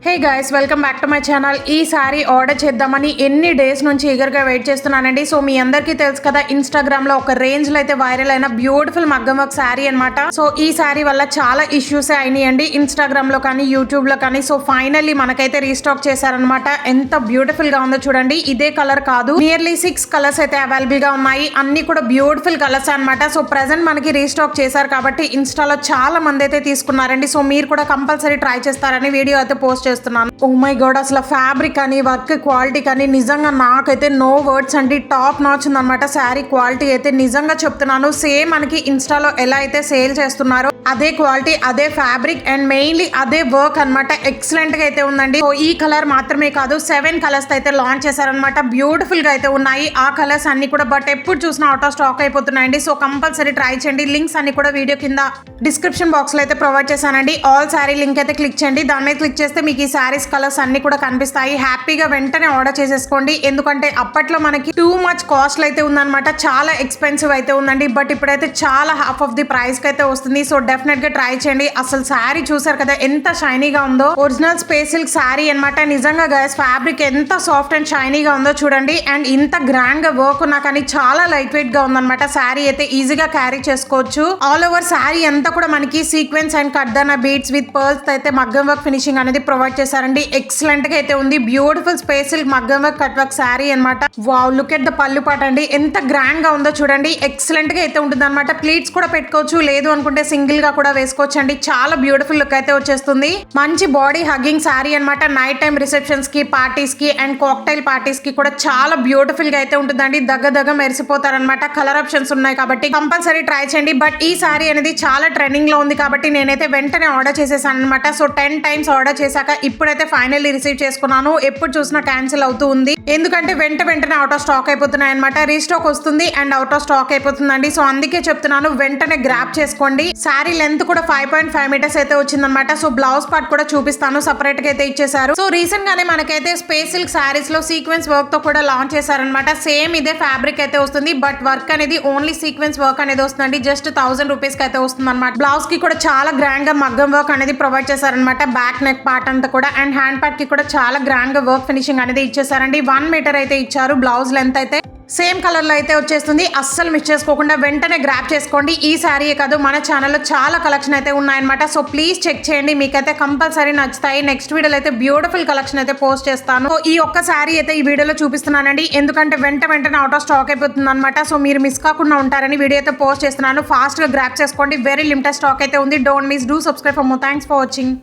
Hey guys, welcome back to my channel. ఈ sorry order చేద్దామని ఎన్ని డేస్ నుంచి ఈగర్గా వెయిట్ చేస్తున్నానండి. సో మీ అందరికీ తెలుసు కదా, ఇన్స్టాగ్రామ్ లో ఒక రేంజ్ లో అయితే వైరల్ అయిన బ్యూటిఫుల్ మగ్గం వర్క్ శారీ అనమాట. సో ఈ శారీ వల్ల చాలా ఇష్యూస్ అయినాయండి ఇన్స్టాగ్రామ్ లో కానీ యూట్యూబ్ లో కానీ. సో ఫైనల్లీ మనకైతే రీస్టాక్ చేశారనమాట. ఎంత బ్యూటిఫుల్ గా ఉందో చూడండి. ఇదే కలర్ కాదు, నియర్లీ 6 కలర్స్ అయితే అవైలబుల్ గా ఉన్నాయి. అన్ని కూడా బ్యూటిఫుల్ కలర్స్ అనమాట. సో ప్రెసెంట్ మనకి రీస్టాక్ చేశారు కాబట్టి ఇన్స్టాలో చాలా మంది అయితే తీసుకున్నారండి. సో మీరు కూడా కంపల్సరీ ట్రై చేస్తారని వీడియో అయితే పోస్ట్ చేస్తున్నాను. ఓ మై గాడ్, అసలు ఫ్యాబ్రిక్ కానీ వర్క్ క్వాలిటీ కానీ నిజంగా నాకైతే నో వర్డ్స్ అండి. టాప్ నాచ్ ఉందన్నమాట. శారీ క్వాలిటీ అయితే నిజంగా చెప్తున్నాను, సేమ్ మనకి ఇన్స్టాలో ఎలా అయితే సేల్ చేస్తున్నారో అదే క్వాలిటీ, అదే ఫ్యాబ్రిక్ అండ్ మెయిన్లీ అదే వర్క్ అనమాట. ఎక్సలెంట్ గా అయితే ఉందండి. సో ఈ కలర్ మాత్రమే కాదు, 7 కలర్స్ అయితే లాంచ్ చేశారనమాట. బ్యూటిఫుల్ గా అయితే ఉన్నాయి ఆ కలర్స్ అన్ని కూడా. బట్ ఎప్పుడు చూసినా అవుట్ ఆఫ్ స్టాక్ అయిపోతున్నాయండి. సో కంపల్సరీ ట్రై చేయండి. లింక్స్ అన్ని కూడా వీడియో కింద డిస్క్రిప్షన్ బాక్స్ లో అయితే ప్రొవైడ్ చేశానండి. ఆల్ శారీ లింక్ అయితే క్లిక్ చేయండి. దాని మీద క్లిక్ చేస్తే మీకు ఈ శారీస్ కలర్స్ అన్ని కూడా కనిపిస్తాయి. హ్యాపీగా వెంటనే ఆర్డర్ చేసేసుకోండి. ఎందుకంటే అప్పట్లో మనకి టూ మచ్ కాస్ట్ అయితే ఉందన్నమాట. చాలా ఎక్స్పెన్సివ్ అయితే ఉందండి. బట్ ఇప్పుడైతే చాలా హాఫ్ ఆఫ్ ది ప్రైస్ కి అయితే వస్తుంది. సో డెఫినెట్ గా ట్రై చేయండి. అసలు శారీ చూసారు కదా ఎంత షైనీగా ఉందో. ఒరిజినల్ స్పేస్ సిల్క్ శారీ అనమాట. నిజంగా గైస్ ఫ్యాబ్రిక్ ఎంత సాఫ్ట్ అండ్ షైనీగా ఉందో చూడండి. అండ్ ఇంత గ్రాండ్ గా వర్క్ ఉన్నా కానీ చాలా లైట్ వెయిట్ గా ఉందన్నమాట. శారీ అయితే ఈజీగా క్యారీ చేసుకోవచ్చు. ఆల్ ఓవర్ శారీ అంతా కూడా మనకి సీక్వెన్స్ అండ్ కడ్దానా బీడ్స్ విత్ పర్ల్స్ అయితే మగ్గం వర్క్ ఫినిషింగ్ అనేది ప్రొవైడ్ చేశారండి. ఎక్సలెంట్ గా అయితే ఉంది. బ్యూటిఫుల్ స్పేస్ సిల్క్ మగ్గం వర్క్ కట్ వర్క్ శారీ అనమాట. వావ్, లుక్ ఎట్ ద పళ్ళు పాట అండి. ఎంత గ్రాండ్ గా ఉందో చూడండి. ఎక్సలెంట్ గా అయితే ఉంటుంది అనమాట. ప్లీట్స్ కూడా పెట్టుకోవచ్చు, లేదు అనుకుంటే సింగిల్ గా కూడా వేసుకోవచ్చు అండి. చాలా బ్యూటిఫుల్ లుక్ అయితే వచ్చేస్తుంది. మంచి బాడీ హగ్గింగ్ శారీ అనమాట. నైట్ టైం రిసెప్షన్స్ కి, పార్టీస్ కి అండ్ కాక్టైల్ పార్టీస్ కి కూడా చాలా బ్యూటిఫుల్ గా అయితే ఉంటుందండి. దగ్గర మెరిసిపోతారనమాట. కలర్ ఆప్షన్స్ ఉన్నాయి కాబట్టి కంపల్సరీ ట్రై చేయండి. బట్ ఈ శారీ అనేది చాలా ట్రెండింగ్ లో ఉంది కాబట్టి నేనైతే వెంటనే ఆర్డర్ చేసేసాను అనమాట. సో 10 టైమ్స్ ఆర్డర్ చేశాక ఇప్పుడైతే ఫైనల్లీ రిసీవ్ చేసుకున్నాను. ఎప్పుడు చూసినా క్యాన్సిల్ అవుతూ ఉంది. ఎందుకంటే వెంటనే అవుట్ ఆఫ్ స్టాక్ అయిపోతున్నాయి అనమాట. రీస్టాక్ వస్తుంది అండ్ అవుట్ ఆఫ్ స్టాక్ అయిపోతుందండి. సో అందుకే చెప్తున్నాను, వెంటనే గ్రాప్ చేసుకోండి. శారీ లెంత్ కూడా 5.5 మీటర్స్ అయితే వచ్చిందనమాట. సో బ్లౌజ్ పార్ట్ కూడా చూపిస్తాను, సపరేట్ గా అయితే ఇచ్చేసారు. సో రీసెంట్ గానే మనకైతే స్పేస్ సిల్క్ శారీస్ లో సీక్వెన్స్ వర్క్ తో కూడా లాంచ్ చేశారనమాట. సేమ్ ఇదే ఫ్యాబ్రిక్ అయితే వస్తుంది. బట్ వర్క్ అనేది ఓన్లీ సీక్వెన్స్ వర్క్ అనేది వస్తుందండి. జస్ట్ 1000 రూపీస్ కి అయితే వస్తుంది అనమాట. బ్లౌజ్ కి కూడా చాలా గ్రాండ్ గా మగ్గం వర్క్ అనేది ప్రొవైడ్ చేశారనమాట. బ్యాక్ నెక్ పార్ట్ అంతా కూడా అండ్ హ్యాండ్ పార్ట్ కి కూడా చాలా గ్రాండ్ గా వర్క్ ఫినిషింగ్ అనేది ఇచ్చేసారండి. 1 మీటర్ అయితే ఇచ్చారు. బ్లౌజ్ లెంత్ అయితే సేమ్ కలర్ లో అయితే వచ్చేస్తుంది. అస్సలు మిస్ చేసుకోకుండా వెంటనే గ్రాప్ చేసుకోండి. ఈ శారీ కాదు, మన ఛానల్లో చాలా కలెక్షన్ అయితే ఉన్నాయన్నమాట. సో ప్లీజ్ చెక్ చేయండి, మీకైతే కంపల్సరీ నచ్చుతాయి. నెక్స్ట్ వీడియోలో అయితే బ్యూటిఫుల్ కలెక్షన్ అయితే పోస్ట్ చేస్తాను. ఈ ఒక్క శారీ అయితే ఈ వీడియోలో చూపిస్తున్నానండి. ఎందుకంటే వెంటనే అవుట్ ఆఫ్ స్టాక్ అయిపోతుంది అనమాట. సో మీరు మిస్ కాకుండా ఉంటారని వీడియో అయితే పోస్ట్ చేస్తున్నాను. ఫాస్ట్ గా గ్రాప్ చేసుకోండి. వెరీ లిమిటెడ్ స్టాక్ అయితే ఉంది. Don't miss. Do subscribe for more. Thanks for watching.